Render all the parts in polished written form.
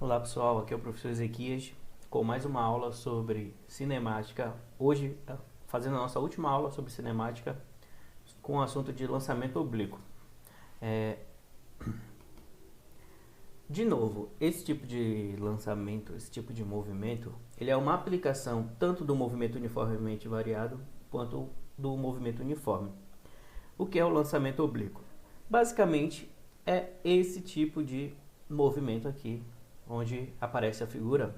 Olá pessoal, aqui é o professor Ezequias com mais uma aula sobre cinemática. Hoje, fazendo a nossa última aula sobre cinemática com o assunto de lançamento oblíquo. De novo, esse tipo de lançamento, esse tipo de movimento, ele é uma aplicação tanto do movimento uniformemente variado quanto do movimento uniforme. O que é o lançamento oblíquo? Basicamente, é esse tipo de movimento aqui, onde aparece a figura,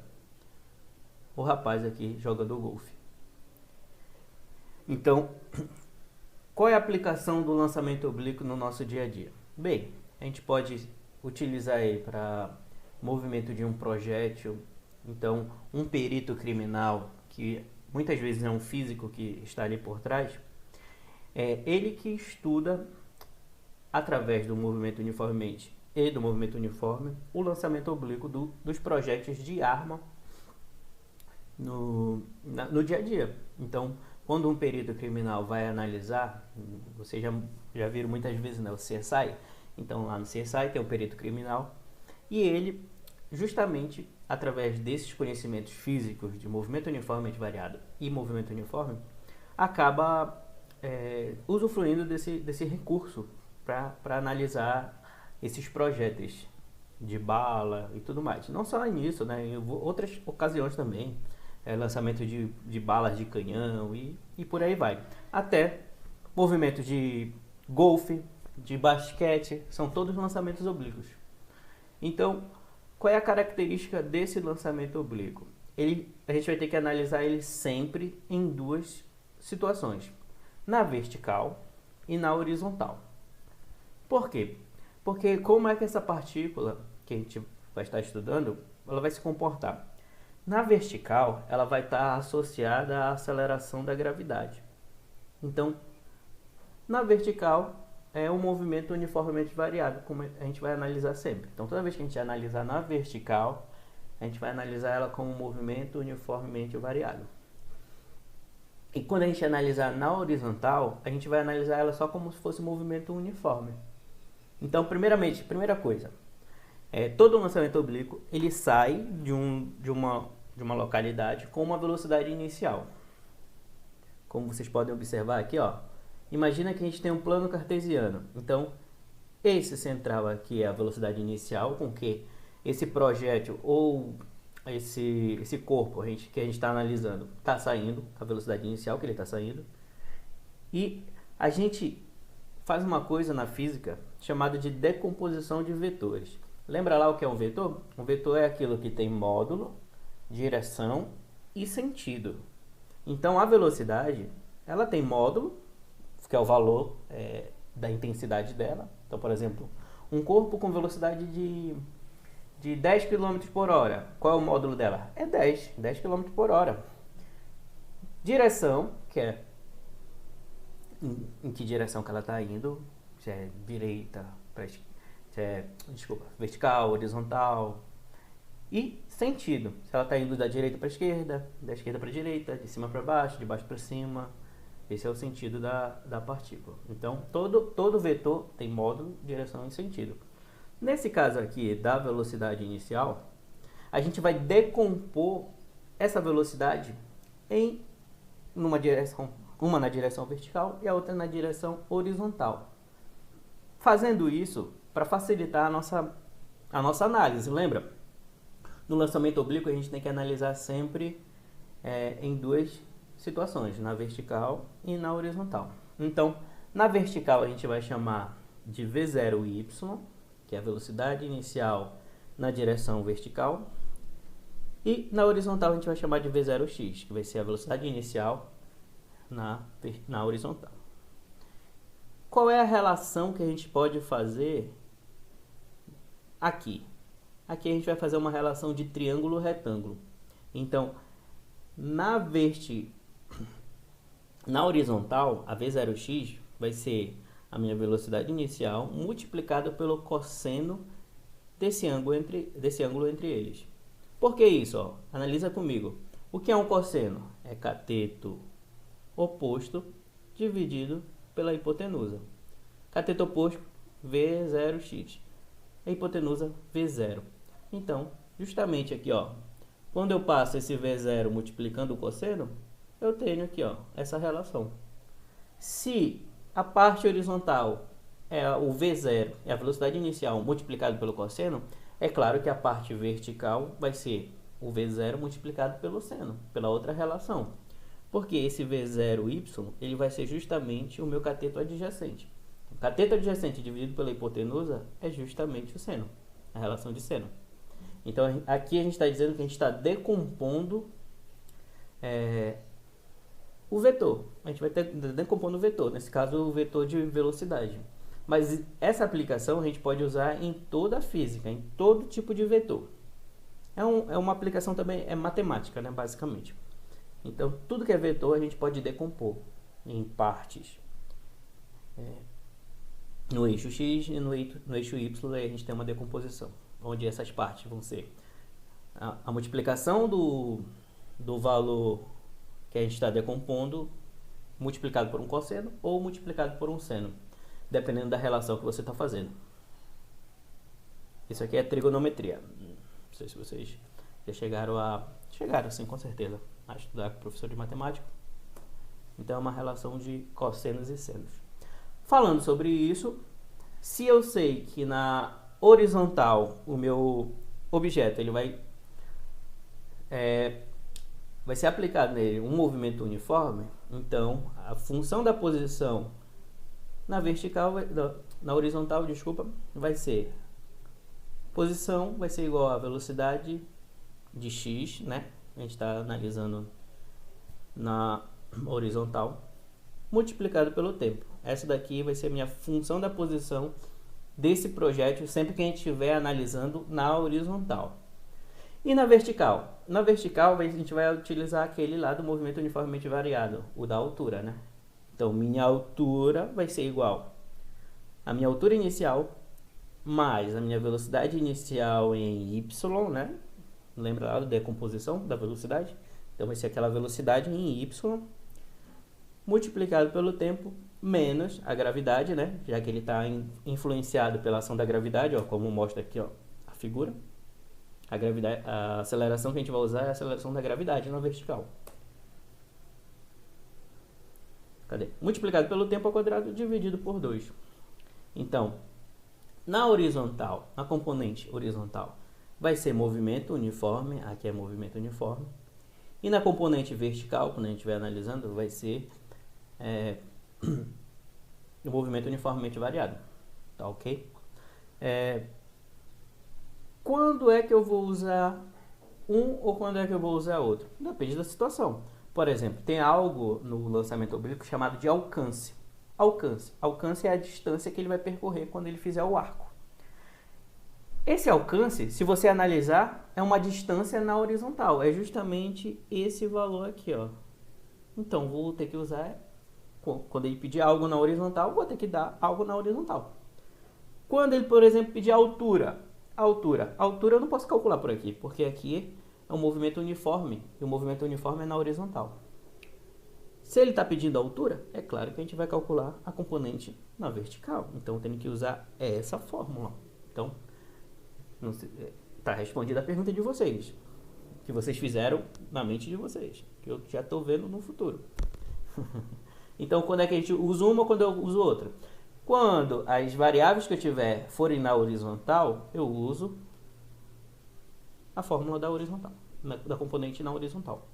o rapaz aqui jogando golfe. Então, qual é a aplicação do lançamento oblíquo no nosso dia a dia? Bem, a gente pode utilizar ele para movimento de um projétil. Então, um perito criminal, que muitas vezes é um físico que está ali por trás, é ele que estuda, através do movimento uniformemente e do movimento uniforme, o lançamento oblíquo dos projéteis de arma no dia a dia. Então, quando um perito criminal vai analisar, vocês já viram muitas vezes, né, o CSI. Então, lá no CSI tem o perito criminal e ele, justamente através desses conhecimentos físicos de movimento uniformemente variado e movimento uniforme, acaba usufruindo desse recurso para analisar esses projéteis de bala e tudo mais. Não só nisso, né, em outras ocasiões também, lançamento de balas de canhão e por aí vai. Até movimentos de golfe, de basquete, são todos lançamentos oblíquos. Então, qual é a característica desse lançamento oblíquo? A gente vai ter que analisar ele sempre em duas situações, na vertical e na horizontal. Por quê? Porque como é que essa partícula que a gente vai estar estudando, ela vai se comportar? Na vertical, ela vai estar associada à aceleração da gravidade. Então, na vertical, é um movimento uniformemente variado, como a gente vai analisar sempre. Então, toda vez que a gente analisar na vertical, a gente vai analisar ela como um movimento uniformemente variado. E quando a gente analisar na horizontal, a gente vai analisar ela só como se fosse um movimento uniforme. Então, primeira coisa, todo lançamento oblíquo ele sai de uma localidade com uma velocidade inicial. Como vocês podem observar aqui, ó, imagina que a gente tem um plano cartesiano. Então, esse central aqui é a velocidade inicial com que esse projétil ou esse corpo que a gente está analisando está saindo, a velocidade inicial que ele está saindo. E a gente faz uma coisa na física chamada de decomposição de vetores. Lembra lá o que é um vetor? Um vetor é aquilo que tem módulo, direção e sentido. Então a velocidade, ela tem módulo, que é o valor da intensidade dela. Então, por exemplo, um corpo com velocidade de 10 km por hora. Qual é o módulo dela? É 10 km por hora. Direção, que é em que direção que ela está indo, se é direita, vertical, horizontal. E sentido, se ela está indo da direita para a esquerda, da esquerda para a direita, de cima para baixo, de baixo para cima. Esse é o sentido da partícula. Então, todo vetor tem módulo, direção e sentido. Nesse caso aqui da velocidade inicial, a gente vai decompor essa velocidade em uma na direção vertical e a outra na direção horizontal. Fazendo isso para facilitar a nossa análise, lembra? No lançamento oblíquo a gente tem que analisar sempre em duas situações, na vertical e na horizontal. Então, na vertical a gente vai chamar de V0y, que é a velocidade inicial na direção vertical, e na horizontal a gente vai chamar de V0x, que vai ser a velocidade inicial na horizontal. Qual é a relação que a gente pode fazer aqui? Aqui a gente vai fazer uma relação de triângulo retângulo. Então, na horizontal, a V0x vai ser a minha velocidade inicial multiplicada pelo cosseno desse ângulo entre eles. Por que isso? Ó? Analisa comigo. O que é um cosseno? É cateto oposto dividido pela hipotenusa. Cateto oposto, V0x. A hipotenusa, V0. Então, Justamente aqui, ó, quando eu passo esse V0 multiplicando o cosseno, eu tenho aqui, ó, essa relação. Se a parte horizontal é o V0, é a velocidade inicial multiplicado pelo cosseno, é claro que a parte vertical vai ser o V0 multiplicado pelo seno, pela outra relação. Porque esse V0y, ele vai ser justamente o meu cateto adjacente. O cateto adjacente dividido pela hipotenusa é justamente o seno, a relação de seno. Então, aqui a gente está dizendo que a gente está decompondo o vetor. A gente vai estar decompondo o vetor, nesse caso o vetor de velocidade. Mas essa aplicação a gente pode usar em toda a física, em todo tipo de vetor. É uma aplicação também, é matemática, né, basicamente. Então, tudo que é vetor a gente pode decompor em partes. No eixo X e no eixo Y, aí a gente tem uma decomposição, onde essas partes vão ser a multiplicação do valor que a gente está decompondo, multiplicado por um cosseno ou multiplicado por um seno, dependendo da relação que você está fazendo. Isso aqui é trigonometria. Não sei se vocês já chegaram sim, com certeza, a estudar com o professor de matemática. Então é uma relação de cossenos e senos. Falando sobre isso, se eu sei que na horizontal o meu objeto ele vai ser aplicado nele um movimento uniforme, então a função da posição na vertical, na horizontal, desculpa, vai ser posição vai ser igual a velocidade de x, né? A gente está analisando na horizontal, multiplicado pelo tempo. Essa daqui vai ser minha função da posição desse projétil sempre que a gente estiver analisando na horizontal. E na vertical? Na vertical a gente vai utilizar aquele lá do movimento uniformemente variado, o da altura, né? Então minha altura vai ser igual a minha altura inicial mais a minha velocidade inicial em y, né? Lembra lá da decomposição da velocidade? Então vai ser aquela velocidade em y multiplicado pelo tempo menos a gravidade, né? Já que ele está influenciado pela ação da gravidade, ó, como mostra aqui, ó, a figura. A gravidade, a aceleração que a gente vai usar é a aceleração da gravidade na vertical. Cadê? Multiplicado pelo tempo ao quadrado dividido por 2. Então, na horizontal, na componente horizontal, vai ser movimento uniforme, aqui é movimento uniforme. E na componente vertical, quando a gente estiver analisando, vai ser o movimento uniformemente variado. Tá ok? Quando é que eu vou usar um ou quando é que eu vou usar outro? Depende da situação. Por exemplo, tem algo no lançamento oblíquo chamado de alcance. Alcance é a distância que ele vai percorrer quando ele fizer o arco. Esse alcance, se você analisar, é uma distância na horizontal. É justamente esse valor aqui, ó. Então, vou ter que usar, quando ele pedir algo na horizontal, vou ter que dar algo na horizontal. Quando ele, por exemplo, pedir altura eu não posso calcular por aqui, porque aqui é um movimento uniforme, e o movimento uniforme é na horizontal. Se ele está pedindo altura, é claro que a gente vai calcular a componente na vertical. Então, eu tenho que usar essa fórmula. Então, está respondida a pergunta de vocês, que vocês fizeram na mente de vocês, que eu já estou vendo no futuro. Então, quando é que a gente usa uma ou quando eu uso outra? Quando as variáveis que eu tiver forem na horizontal, eu uso a fórmula da horizontal, da componente na horizontal.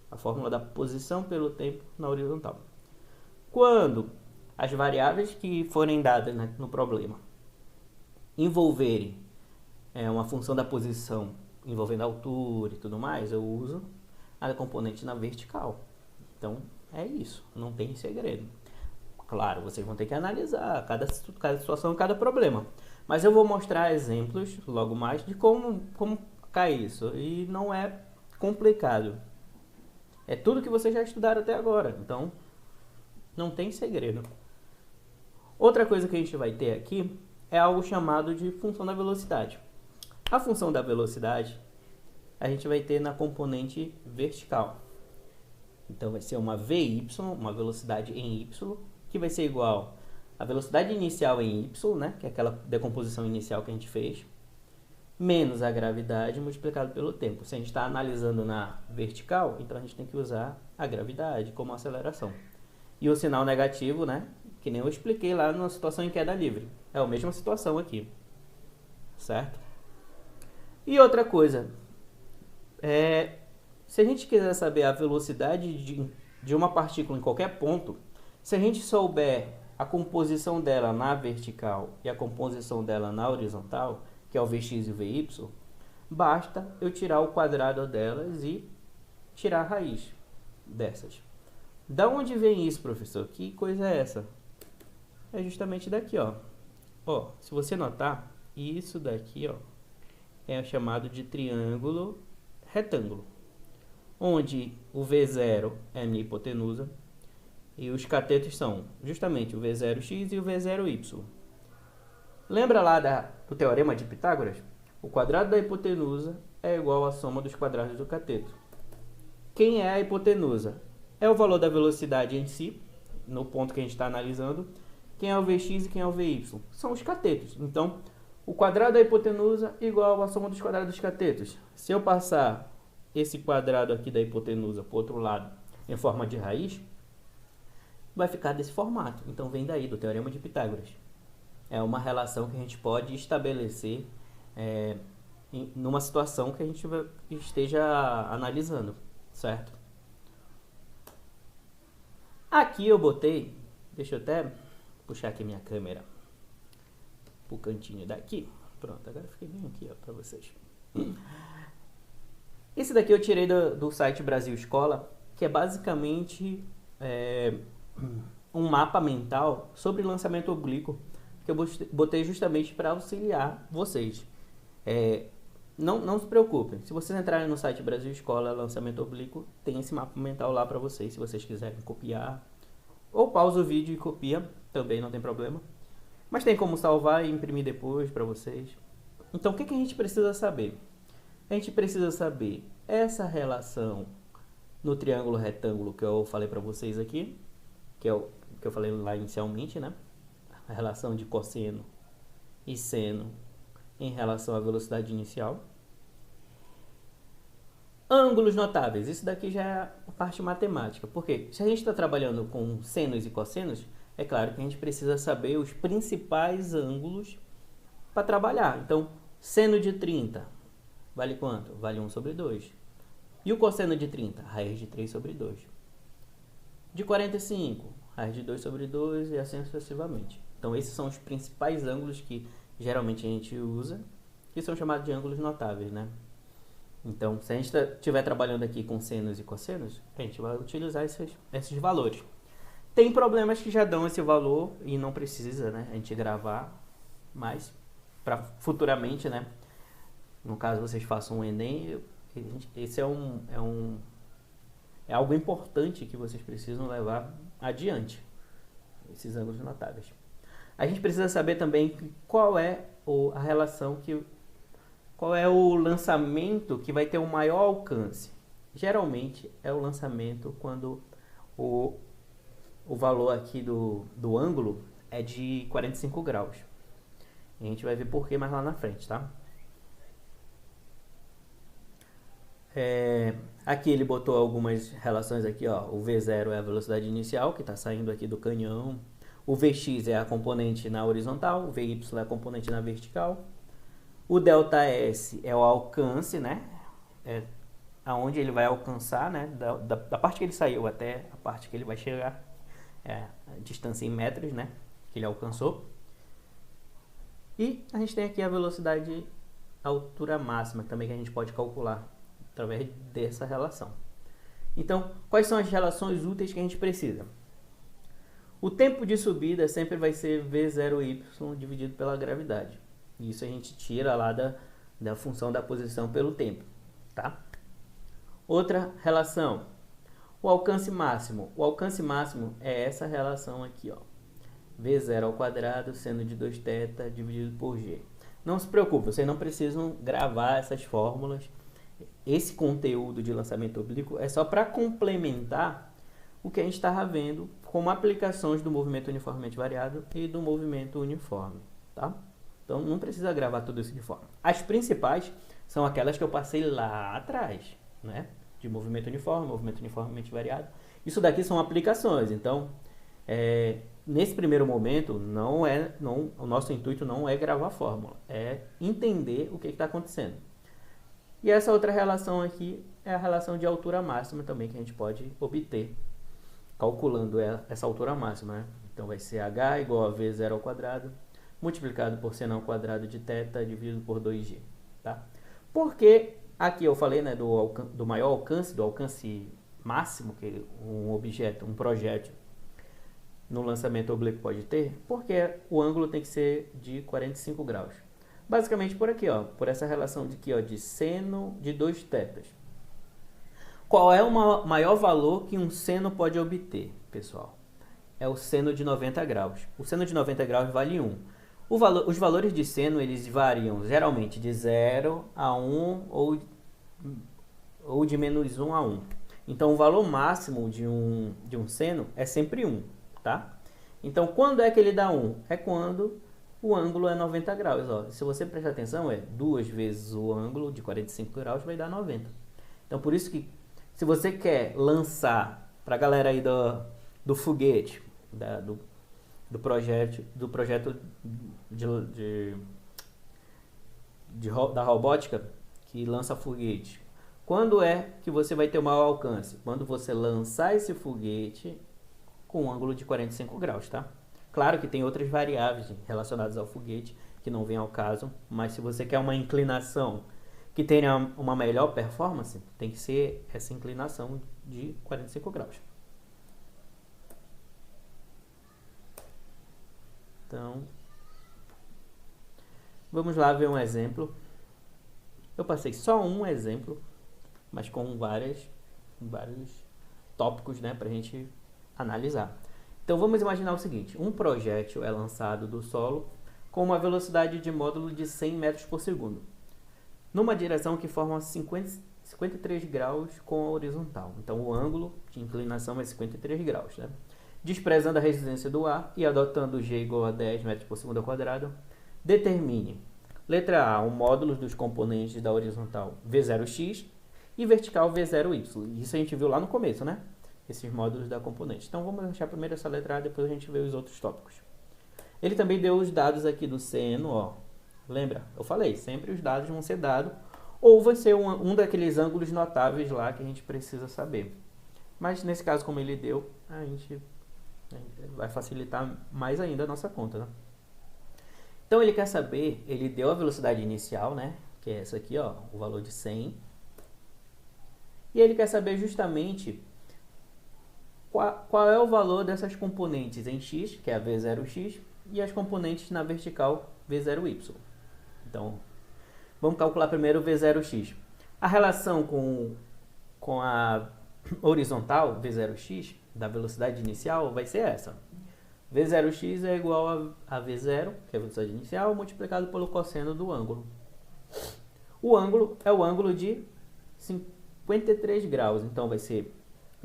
A fórmula da posição pelo tempo na horizontal. Quando as variáveis que forem dadas no problema envolverem uma função da posição envolvendo a altura e tudo mais, eu uso a componente na vertical. Então, é isso. Não tem segredo. Claro, vocês vão ter que analisar cada situação, cada problema. Mas eu vou mostrar exemplos logo mais de como cai isso. E não é complicado. É tudo que vocês já estudaram até agora. Então, não tem segredo. Outra coisa que a gente vai ter aqui é algo chamado de função da velocidade. A função da velocidade a gente vai ter na componente vertical. Então, vai ser uma VY, uma velocidade em Y, que vai ser igual à velocidade inicial em Y, né? Que é aquela decomposição inicial que a gente fez, menos a gravidade multiplicado pelo tempo. Se a gente está analisando na vertical, então a gente tem que usar a gravidade como aceleração. E o sinal negativo, né? Que nem eu expliquei lá na situação em queda livre. É a mesma situação aqui. Certo? E outra coisa, se a gente quiser saber a velocidade de uma partícula em qualquer ponto, se a gente souber a composição dela na vertical e a composição dela na horizontal, que é o Vx e o Vy, basta eu tirar o quadrado delas e tirar a raiz dessas. Da onde vem isso, professor? Que coisa é essa? É justamente daqui, ó. Ó, se você notar, isso daqui, ó, é chamado de triângulo retângulo, onde o V0 é a minha hipotenusa e os catetos são justamente o V0x e o V0y. Lembra lá do teorema de Pitágoras? O quadrado da hipotenusa é igual à soma dos quadrados do cateto. Quem é a hipotenusa? É o valor da velocidade em si, no ponto que a gente está analisando. Quem é o Vx e quem é o Vy? São os catetos. Então, o quadrado da hipotenusa é igual à soma dos quadrados dos catetos. Se eu passar esse quadrado aqui da hipotenusa para o outro lado em forma de raiz, vai ficar desse formato. Então, vem daí, do teorema de Pitágoras. É uma relação que a gente pode estabelecer numa situação que a gente esteja analisando, certo? Aqui eu botei, deixa eu até puxar aqui minha câmera pro cantinho daqui. Pronto, agora fiquei bem aqui para vocês. Esse daqui eu tirei do site Brasil Escola, que é basicamente um mapa mental sobre lançamento oblíquo, que eu botei justamente para auxiliar vocês. Não se preocupem, se vocês entrarem no site Brasil Escola Lançamento Oblíquo, tem esse mapa mental lá para vocês, se vocês quiserem copiar. Ou pausa o vídeo e copia, também não tem problema. Mas tem como salvar e imprimir depois para vocês. Então, o que a gente precisa saber? A gente precisa saber essa relação no triângulo retângulo que eu falei para vocês aqui, que é o que eu falei lá inicialmente, né? A relação de cosseno e seno em relação à velocidade inicial. Ângulos notáveis, isso daqui já é a parte matemática, porque se a gente está trabalhando com senos e cossenos, é claro que a gente precisa saber os principais ângulos para trabalhar. Então, seno de 30 vale quanto? Vale 1 sobre 2. E o cosseno de 30? Raiz de 3 sobre 2. De 45, raiz de 2 sobre 2 e assim sucessivamente. Então, esses são os principais ângulos que geralmente a gente usa, que são chamados de ângulos notáveis, né? Então, se a gente estiver trabalhando aqui com senos e cossenos, a gente vai utilizar esses valores. Tem problemas que já dão esse valor e não precisa, né, a gente gravar, mas para futuramente, né, no caso vocês façam um Enem, esse é algo importante que vocês precisam levar adiante, esses ângulos notáveis. A gente precisa saber também qual é a relação qual é o lançamento que vai ter o maior alcance. Geralmente é o lançamento quando o valor aqui do ângulo é de 45 graus. A gente vai ver por que mais lá na frente, tá? Aqui ele botou algumas relações aqui, ó. O V0 é a velocidade inicial que está saindo aqui do canhão. O Vx é a componente na horizontal, o Vy é a componente na vertical. O ΔS é o alcance, né? Aonde ele vai alcançar, né? Da parte que ele saiu até a parte que ele vai chegar. A distância em metros, né? Que ele alcançou. E a gente tem aqui a velocidade, a altura máxima também que a gente pode calcular através dessa relação. Então, quais são as relações úteis que a gente precisa? O tempo de subida sempre vai ser V0y dividido pela gravidade. Isso a gente tira lá da função da posição pelo tempo, tá? Outra relação, o alcance máximo. O alcance máximo é essa relação aqui, ó. V0 ao quadrado, seno de 2θ dividido por g. Não se preocupe, vocês não precisam gravar essas fórmulas. Esse conteúdo de lançamento oblíquo é só para complementar o que a gente estava vendo como aplicações do movimento uniformemente variado e do movimento uniforme, tá? Então não precisa gravar tudo isso de forma. As principais são aquelas que eu passei lá atrás, né? De movimento uniformemente variado. Isso daqui são aplicações, então nesse primeiro momento o nosso intuito não é gravar a fórmula, é entender o que está acontecendo. E essa outra relação aqui é a relação de altura máxima também que a gente pode obter calculando essa altura máxima, né? Então vai ser h igual a v0 ao quadrado multiplicado por seno ao quadrado de θ dividido por 2g, tá? Porque aqui eu falei, né, do maior alcance, do alcance máximo que um objeto, um projétil no lançamento oblíquo pode ter, porque o ângulo tem que ser de 45 graus. Basicamente por aqui, ó, por essa relação de aqui, ó, de seno de 2 θ. Qual é o maior valor que um seno pode obter, pessoal? É o seno de 90 graus. O seno de 90 graus vale 1. Os valores de seno, eles variam geralmente de 0 a 1 ou de menos 1 a 1. Então, o valor máximo de um seno é sempre 1, tá? Então, quando é que ele dá 1? É quando o ângulo é 90 graus. Ó. Se você prestar atenção, 2 vezes o ângulo de 45 graus vai dar 90. Então, por isso que, se você quer lançar para a galera aí do foguete, do projeto da robótica que lança foguete, quando é que você vai ter o maior alcance? Quando você lançar esse foguete com um ângulo de 45 graus, tá? Claro que tem outras variáveis relacionadas ao foguete que não vem ao caso, mas se você quer uma inclinação que tenha uma melhor performance, tem que ser essa inclinação de 45 graus. Então, vamos lá ver um exemplo. Eu passei só um exemplo, mas com vários tópicos, né, para a gente analisar. Então, vamos imaginar o seguinte. Um projétil é lançado do solo com uma velocidade de módulo de 100 metros por segundo, numa direção que forma 53 graus com a horizontal. Então, o ângulo de inclinação é 53 graus, né? Desprezando a resistência do ar e adotando g igual a 10 metros por segundo ao quadrado, determine, letra A, o módulo dos componentes da horizontal V0x e vertical V0y. Isso a gente viu lá no começo, né? Esses módulos da componente. Então, vamos achar primeiro essa letra A, depois a gente vê os outros tópicos. Ele também deu os dados aqui do seno, ó. Lembra? Eu falei, sempre os dados vão ser dados, ou vai ser um daqueles ângulos notáveis lá que a gente precisa saber. Mas, nesse caso, como ele deu, a gente vai facilitar mais ainda a nossa conta, né? Então, ele quer saber, ele deu a velocidade inicial, né? Que é essa aqui, ó, o valor de 100. E ele quer saber justamente qual é o valor dessas componentes em x, que é a V0x, e as componentes na vertical V0y. Então, vamos calcular primeiro o V0x. A relação com a horizontal, V0x, da velocidade inicial, vai ser essa. V0x é igual a V0, que é a velocidade inicial, multiplicado pelo cosseno do ângulo. O ângulo é o ângulo de 53 graus, então vai ser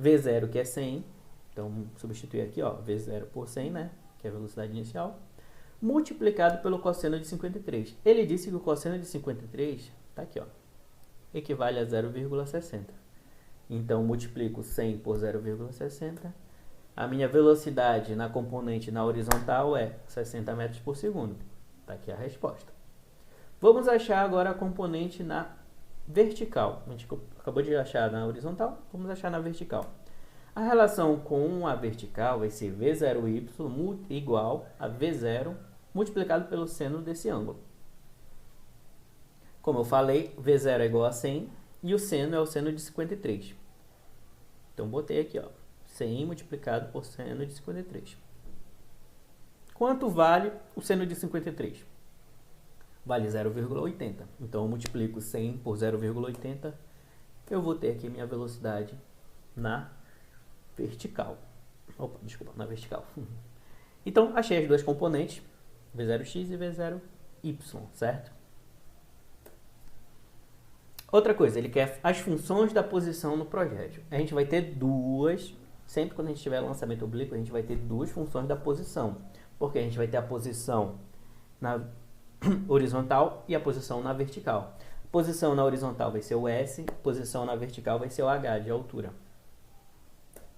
V0, que é 100, então substituir aqui, ó, V0 por 100, né, que é a velocidade inicial, multiplicado pelo cosseno de 53. Ele disse que o cosseno de 53, tá aqui, ó, equivale a 0,60. Então, multiplico 100 por 0,60. A minha velocidade na componente na horizontal é 60 metros por segundo. Tá aqui a resposta. Vamos achar agora a componente na vertical. A gente acabou de achar na horizontal, vamos achar na vertical. A relação com a vertical vai ser V0y igual a V0 multiplicado pelo seno desse ângulo. Como eu falei, V0 é igual a 100 e o seno é o seno de 53. Então, botei aqui, ó, 100 multiplicado por seno de 53. Quanto vale o seno de 53? Vale 0,80. Então, eu multiplico 100 por 0,80. Eu vou ter aqui minha velocidade na vertical. Opa, desculpa, na vertical. Então, achei as duas componentes, V0x e V0y, certo? Outra coisa, ele quer as funções da posição no projétil. A gente vai ter duas, sempre quando a gente tiver lançamento oblíquo, a gente vai ter duas funções da posição. Porque a gente vai ter a posição horizontal e a posição na vertical. Posição na horizontal vai ser o S, posição na vertical vai ser o H de altura.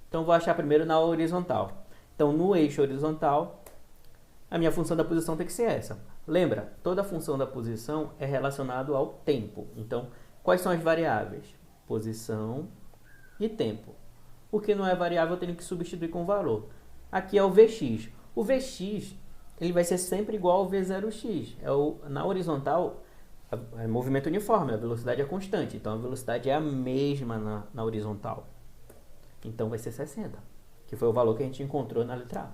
Então, vou achar primeiro na horizontal. Então, no eixo horizontal, a minha função da posição tem que ser essa. Lembra, toda função da posição é relacionada ao tempo. Então, quais são as variáveis? Posição e tempo. O que não é variável, eu tenho que substituir com valor. Aqui é o Vx. O Vx ele vai ser sempre igual ao V0x. Na horizontal, é movimento uniforme, a velocidade é constante. Então, a velocidade é a mesma na horizontal. Então, vai ser 60, que foi o valor que a gente encontrou na letra A.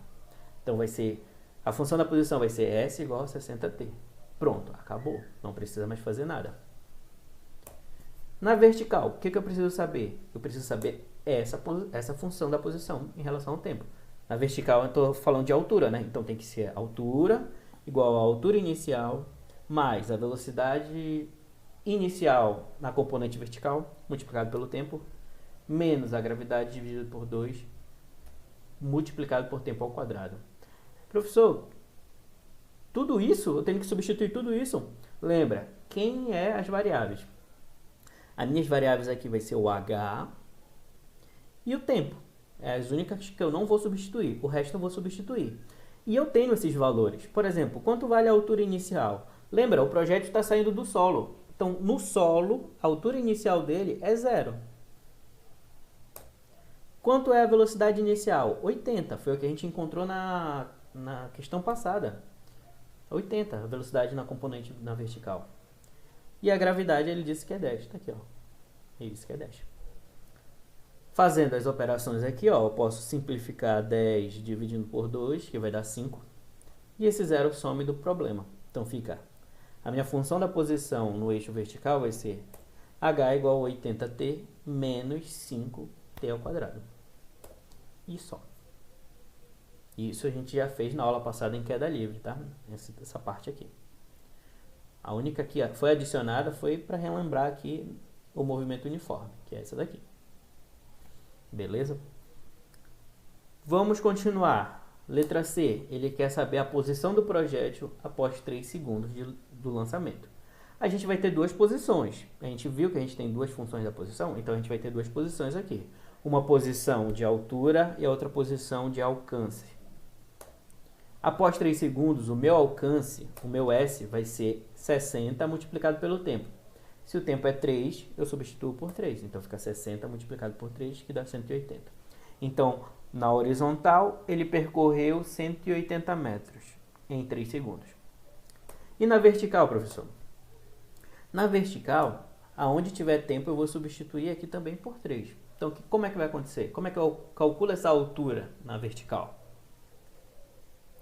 Então, vai ser... A função da posição vai ser S igual a 60t. Pronto, acabou. Não precisa mais fazer nada. Na vertical, o que eu preciso saber? Eu preciso saber essa função da posição em relação ao tempo. Na vertical, eu estou falando de altura, né? Então, tem que ser altura igual a altura inicial mais a velocidade inicial na componente vertical, multiplicado pelo tempo, menos a gravidade dividido por 2, multiplicado por tempo ao quadrado. Professor, tudo isso, eu tenho que substituir tudo isso? Lembra, quem é as variáveis? As minhas variáveis aqui vai ser o H e o tempo. É as únicas que eu não vou substituir, o resto eu vou substituir. E eu tenho esses valores. Por exemplo, quanto vale a altura inicial? Lembra, o projétil está saindo do solo. Então, no solo, a altura inicial dele é 0. Quanto é a velocidade inicial? 80, foi o que a gente encontrou na questão passada. 80, a velocidade na componente na vertical. E a gravidade, ele disse que é 10. Está aqui, ó. Ele disse que é 10. Fazendo as operações aqui, ó, eu posso simplificar 10 dividindo por 2, que vai dar 5. E esse zero some do problema. Então, fica... A minha função da posição no eixo vertical vai ser h igual a 80t menos 5t ao quadrado. E só. Isso a gente já fez na aula passada em queda livre, tá? Essa parte aqui. A única que foi adicionada foi para relembrar aqui o movimento uniforme, que é essa daqui. Beleza? Vamos continuar. Letra C, ele quer saber a posição do projétil após 3 segundos do lançamento. A gente vai ter duas posições. A gente viu que a gente tem duas funções da posição, então a gente vai ter duas posições aqui. Uma posição de altura e a outra posição de alcance. Após 3 segundos, o meu alcance, o meu S, vai ser 60 multiplicado pelo tempo. Se o tempo é 3, eu substituo por 3. Então, fica 60 multiplicado por 3, que dá 180. Então, na horizontal, ele percorreu 180 metros em 3 segundos. E na vertical, professor? Na vertical, aonde tiver tempo, eu vou substituir aqui também por 3. Então, como é que vai acontecer? Como é que eu calculo essa altura na vertical?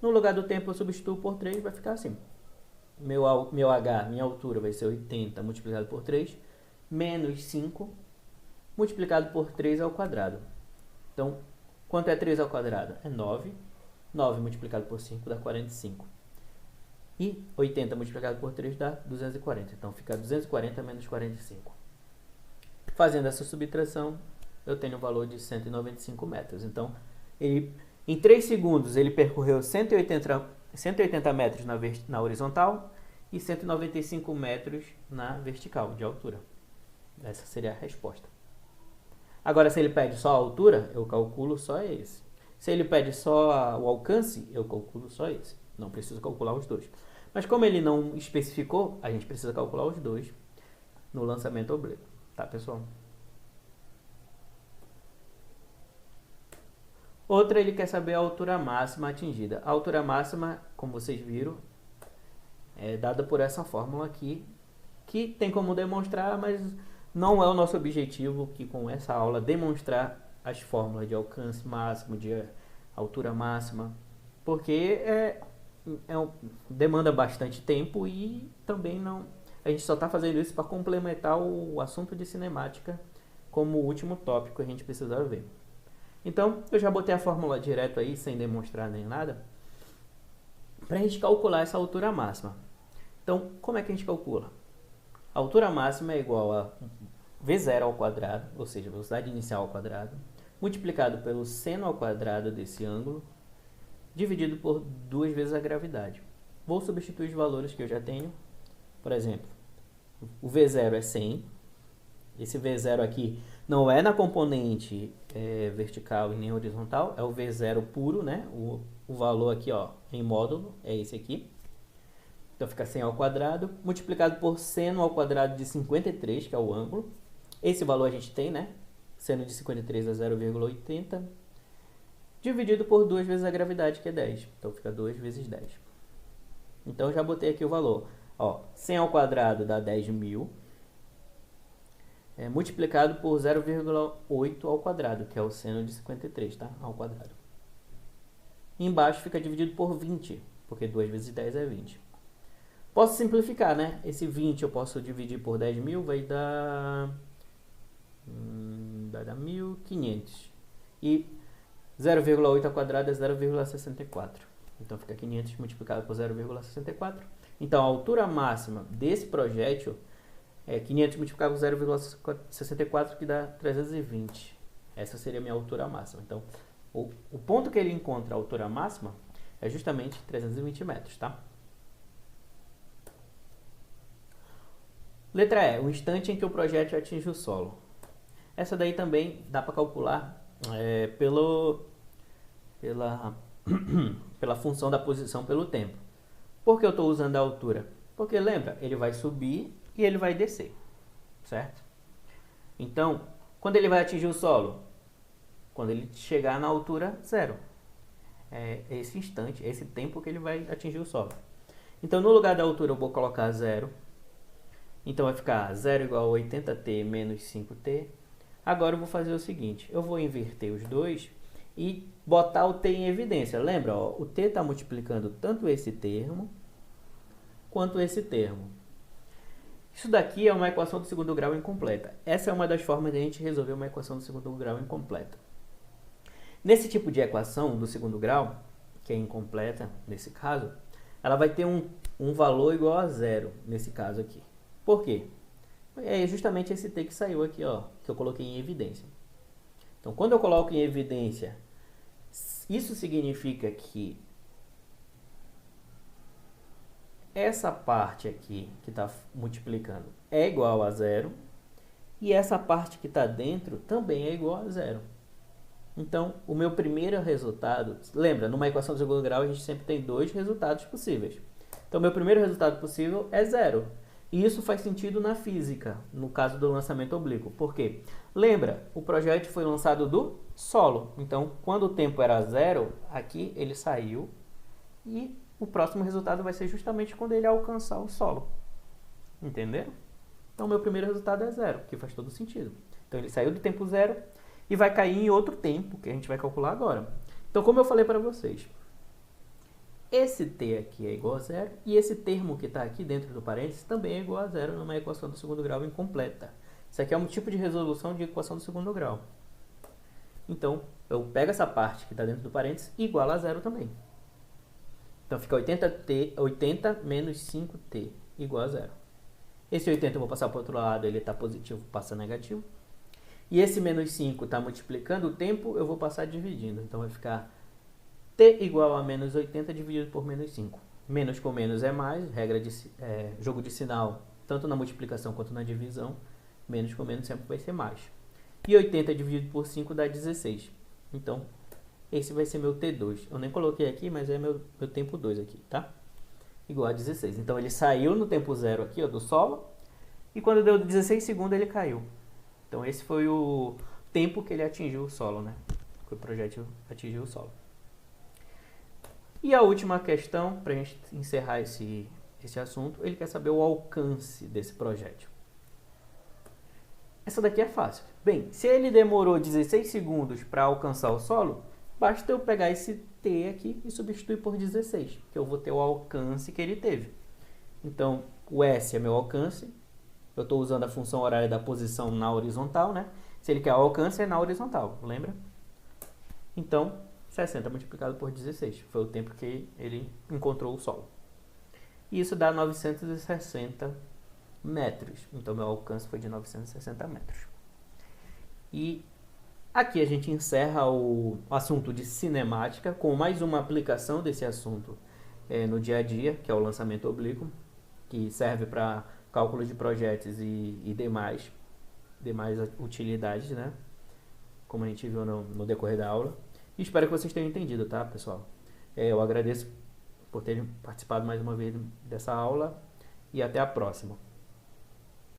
No lugar do tempo, eu substituo por 3, vai ficar assim. Meu H, minha altura, vai ser 80 multiplicado por 3, menos 5 multiplicado por 3 ao quadrado. Então, quanto é 3 ao quadrado? É 9. 9 multiplicado por 5 dá 45. E 80 multiplicado por 3 dá 240. Então, fica 240 menos 45. Fazendo essa subtração, eu tenho o valor de 195 metros. Então, em 3 segundos, ele percorreu 180 metros na horizontal e 195 metros na vertical, de altura. Essa seria a resposta. Agora, se ele pede só a altura, eu calculo só esse. Se ele pede só o alcance, eu calculo só esse. Não preciso calcular os dois. Mas como ele não especificou, a gente precisa calcular os dois no lançamento oblíquo. Tá, pessoal? Outra, ele quer saber a altura máxima atingida. A altura máxima, como vocês viram, é dada por essa fórmula aqui, que tem como demonstrar, mas não é o nosso objetivo que com essa aula demonstrar as fórmulas de alcance máximo, de altura máxima, porque demanda bastante tempo e também não... A gente só está fazendo isso para complementar o assunto de cinemática como último tópico que a gente precisa ver. Então, eu já botei a fórmula direto aí, sem demonstrar nem nada, para a gente calcular essa altura máxima. Então, como é que a gente calcula? A altura máxima é igual a V0 ao quadrado, ou seja, velocidade inicial ao quadrado, multiplicado pelo seno ao quadrado desse ângulo, dividido por 2 vezes a gravidade. vou substituir os valores que eu já tenho. Por exemplo, o V0 é 100. Esse V0 aqui não é na componente vertical e nem horizontal, é o V0 puro, né? O valor aqui, ó, em módulo, é esse aqui. Então fica 100 ao quadrado, multiplicado por seno ao quadrado de 53, que é o ângulo. Esse valor a gente tem, né? Seno de 53 é 0,80, dividido por 2 vezes a gravidade, que é 10. Então fica 2 vezes 10. Então já botei aqui o valor. Ó, 100 ao quadrado dá 10.000. Multiplicado por 0,8 ao quadrado, que é o seno de 53, tá? Ao quadrado. E embaixo fica dividido por 20, porque 2 vezes 10 é 20. Posso simplificar, né? Esse 20 eu posso dividir por 10.000, vai dar 1.500. E 0,8 ao quadrado é 0,64. Então fica 500 multiplicado por 0,64. Então a altura máxima desse projétil é 500 multiplicado por 0,64, que dá 320. Essa seria a minha altura máxima. Então, o ponto que ele encontra a altura máxima é justamente 320 metros, tá? Letra E, o instante em que o projétil atinge o solo. Essa daí também dá para calcular pela função da posição pelo tempo. Por que eu estou usando a altura? Porque, lembra, ele vai subir e ele vai descer, certo? Então, quando ele vai atingir o solo? Quando ele chegar na altura zero. É esse instante, esse tempo que ele vai atingir o solo. Então, no lugar da altura, eu vou colocar zero. Então, vai ficar 0 igual a 80t menos 5t. Agora, eu vou fazer o seguinte. Eu vou inverter os dois e botar o t em evidência. Lembra, ó, o t está multiplicando tanto esse termo quanto esse termo. Isso daqui é uma equação do segundo grau incompleta. Essa é uma das formas de a gente resolver uma equação do segundo grau incompleta. Nesse tipo de equação do segundo grau, que é incompleta, nesse caso, ela vai ter um valor igual a zero, nesse caso aqui. Por quê? É justamente esse t que saiu aqui, ó, que eu coloquei em evidência. Então, quando eu coloco em evidência, isso significa que essa parte aqui que está multiplicando é igual a zero e essa parte que está dentro também é igual a zero. Então, o meu primeiro resultado, lembra, numa equação de segundo grau a gente sempre tem dois resultados possíveis. Então, meu primeiro resultado possível é zero. E isso faz sentido na física, no caso do lançamento oblíquo. Por quê? Lembra, o projétil foi lançado do solo. Então, quando o tempo era zero, aqui ele saiu e o próximo resultado vai ser justamente quando ele alcançar o solo. Entenderam? Então, meu primeiro resultado é zero, que faz todo sentido. Então, ele saiu do tempo zero e vai cair em outro tempo, que a gente vai calcular agora. Então, como eu falei para vocês, esse t aqui é igual a zero e esse termo que está aqui dentro do parênteses também é igual a zero numa equação do segundo grau incompleta. Isso aqui é um tipo de resolução de equação do segundo grau. Então, eu pego essa parte que está dentro do parênteses e igual a zero também. Então, fica 80 menos 5t igual a zero. Esse 80 eu vou passar para o outro lado, ele está positivo, passa negativo. E esse menos 5 está multiplicando o tempo, eu vou passar dividindo. Então, vai ficar t igual a menos 80 dividido por menos 5. Menos com menos é mais, regra de jogo de sinal, tanto na multiplicação quanto na divisão. Menos com menos sempre vai ser mais. E 80 dividido por 5 dá 16. Então, esse vai ser meu T2. Eu nem coloquei aqui, mas é meu tempo 2 aqui, tá? Igual a 16. Então, ele saiu no tempo zero aqui, ó, do solo. E quando deu 16 segundos, ele caiu. Então, esse foi o tempo que ele atingiu o solo, né? Que o projétil atingiu o solo. E a última questão, para a gente encerrar esse assunto, ele quer saber o alcance desse projétil. Essa daqui é fácil. Bem, se ele demorou 16 segundos para alcançar o solo, basta eu pegar esse t aqui e substituir por 16, que eu vou ter o alcance que ele teve. Então, o S é meu alcance. Eu estou usando a função horária da posição na horizontal, né? Se ele quer o alcance, é na horizontal, lembra? Então, 60 multiplicado por 16. Foi o tempo que ele encontrou o solo. E isso dá 960 metros. Então, meu alcance foi de 960 metros. E aqui a gente encerra o assunto de cinemática com mais uma aplicação desse assunto no dia a dia, que é o lançamento oblíquo, que serve para cálculo de projetos e demais utilidades, né? Como a gente viu no decorrer da aula. E espero que vocês tenham entendido, tá, pessoal? Eu agradeço por terem participado mais uma vez dessa aula e até a próxima.